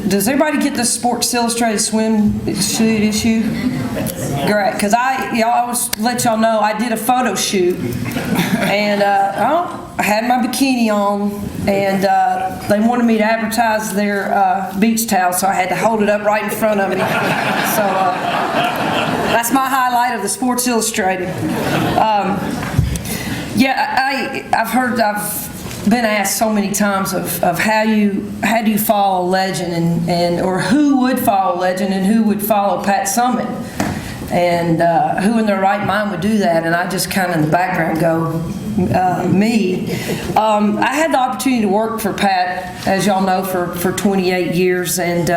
Does everybody get the Sports Illustrated swimsuit issue? Great, because I always let y'all know I did a photo shoot, and I had my bikini on, and they wanted me to advertise their beach towel, so I had to hold it up right in front of me. So that's my highlight of the Sports Illustrated. I've been asked so many times of how do you follow a legend and or who would follow a legend and who would follow Pat Summitt, and who in their right mind would do that. And I just kind of in the background go, me. I had the opportunity to work for Pat, as y'all know, for 28 years, and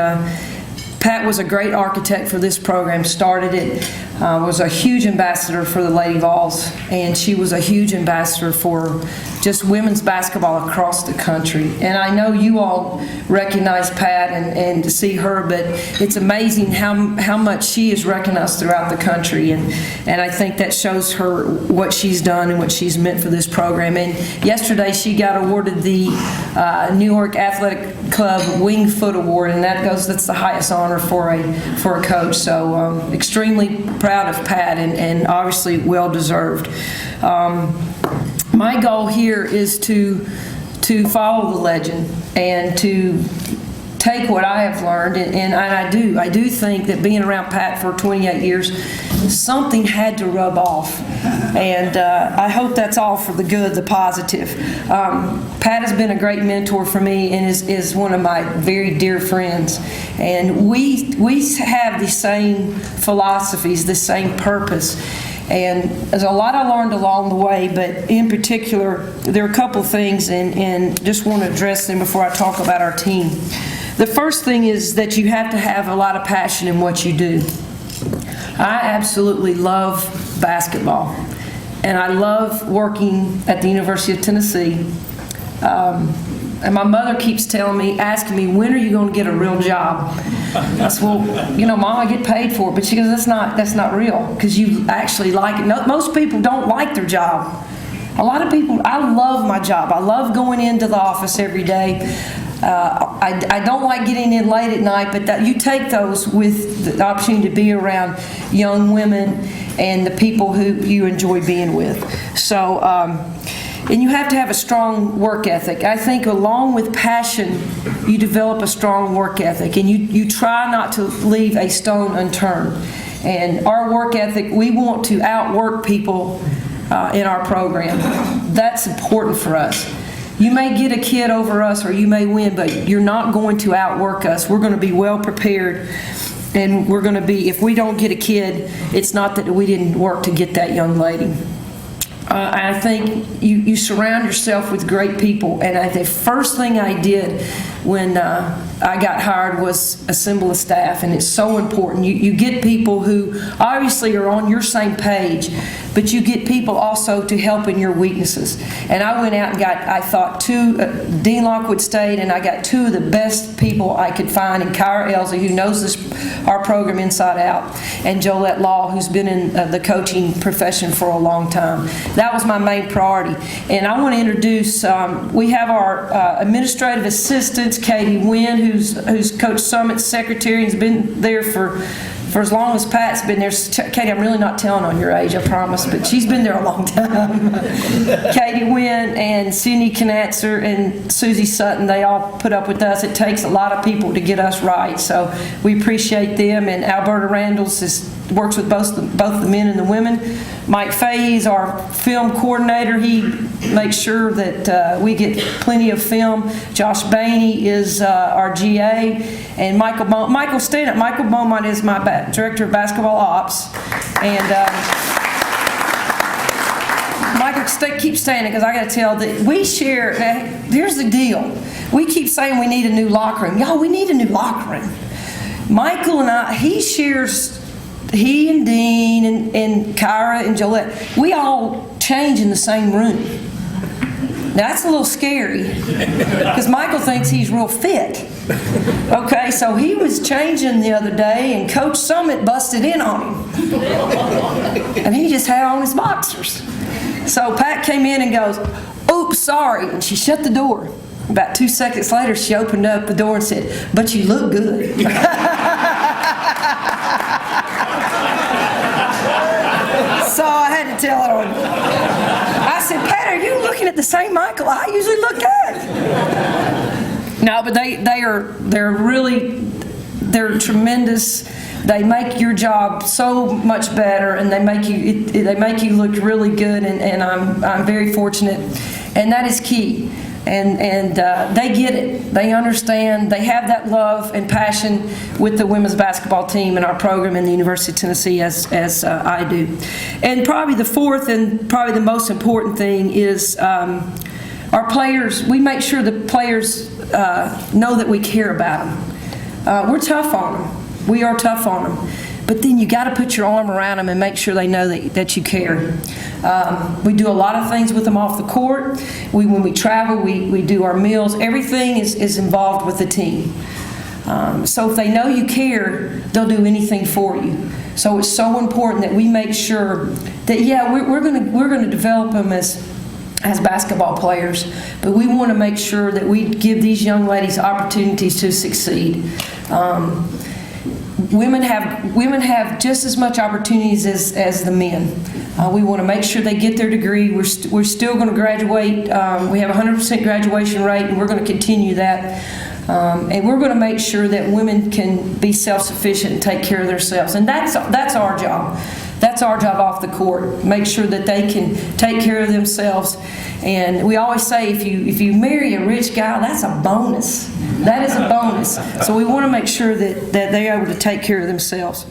Pat was a great architect for this program, started it, was a huge ambassador for the Lady Vols, and she was a huge ambassador for just women's basketball across the country. And I know you all recognize Pat and to see her, but it's amazing how much she is recognized throughout the country, and I think that shows her what she's done and what she's meant for this program. And yesterday she got awarded the New York Athletic Club Wing Foot Award, and that's the highest honor for a coach. So extremely proud of Pat, and obviously well deserved. My goal here is to follow the legend and to take what I have learned, and I do think that being around Pat for 28 years, something had to rub off, and I hope that's all for the good, the positive. Pat has been a great mentor for me and is one of my very dear friends, and we have the same philosophies, the same purpose. And there's a lot I learned along the way, but in particular, there are a couple things, and just want to address them before I talk about our team. The first thing is that you have to have a lot of passion in what you do. I absolutely love basketball, and I love working at the University of Tennessee. And my mother keeps asking me, when are you going to get a real job? I said, well, Mom, I get paid for it. But she goes, that's not real, because you actually like it. No, most people don't like their job. A lot of people, I love my job. I love going into the office every day. I don't like getting in late at night, but you take those with the opportunity to be around young women and the people who you enjoy being with. So, and you have to have a strong work ethic. I think along with passion, you develop a strong work ethic, and you try not to leave a stone unturned. And our work ethic, we want to outwork people in our program. That's important for us. You may get a kid over us or you may win, but you're not going to outwork us. We're going to be well prepared, and we're going to be, if we don't get a kid, it's not that we didn't work to get that young lady. I think you surround yourself with great people, and the first thing I did when I got hired was assemble a staff, and it's so important. You get people who obviously are on your same page, but you get people also to help in your weaknesses. And I went out and got, Dean Lockwood State, and I got two of the best people I could find, and Kyra Elsie, who knows our program inside out, and Jolette Law, who's been in the coaching profession for a long time. That was my main priority. And I want to introduce, we have our administrative assistants, Katie Wynn, who's Coach Summitt's secretary, and has been there for as long as Pat's been there. Katie, I'm really not telling on your age, I promise, but she's been there a long time. Katie Wynn and Cindy Knatzer and Susie Sutton, they all put up with us. It takes a lot of people to get us right, so we appreciate them. And Alberta Randalls works with both the men and the women. Mike Fahey is our film coordinator. He makes sure that we get plenty of film. Josh Bainey is our GA, and Michael stand up. Michael Beaumont is my director of basketball ops, and Michael, keep standing, because I got to tell that we share. Here's the deal: we keep saying we need a new locker room. Y'all, we need a new locker room. Michael and I, he and Dean and Kyra and Jolette, we all change in the same room. Now that's a little scary, because Michael thinks he's real fit. Okay, so he was changing the other day, and Coach Summitt busted in on him. And he just had on his boxers. So Pat came in and goes, "Oops, sorry," and she shut the door. About 2 seconds later, she opened up the door and said, "But you look good." So I had to tell her. I said, "Pat, are you looking at the same Michael I usually look at?" No, but they're tremendous. They make your job so much better, and they make you look really good. And I'm very fortunate, and that is key. And they get it. They understand. They have that love and passion with the women's basketball team and our program in the University of Tennessee as I do. And probably the fourth and probably the most important thing is our players. We make sure the players know that we care about them. We're tough on them. We are tough on them. But then you got to put your arm around them and make sure they know that you care. We do a lot of things with them off the court. When we travel, we do our meals. Everything is involved with the team. So if they know you care, they'll do anything for you. So it's so important that we make sure that, yeah, we're going to develop them as basketball players, but we want to make sure that we give these young ladies opportunities to succeed. Women have just as much opportunities as the men. We want to make sure they get their degree. We're still going to graduate. We have a 100% graduation rate, and we're going to continue that. And we're going to make sure that women can be self-sufficient and take care of themselves. And that's our job. That's our job off the court. Make sure that they can take care of themselves. And we always say if you marry a rich guy, that's a bonus. That is a bonus. So we want to make sure that they're able to take care of themselves.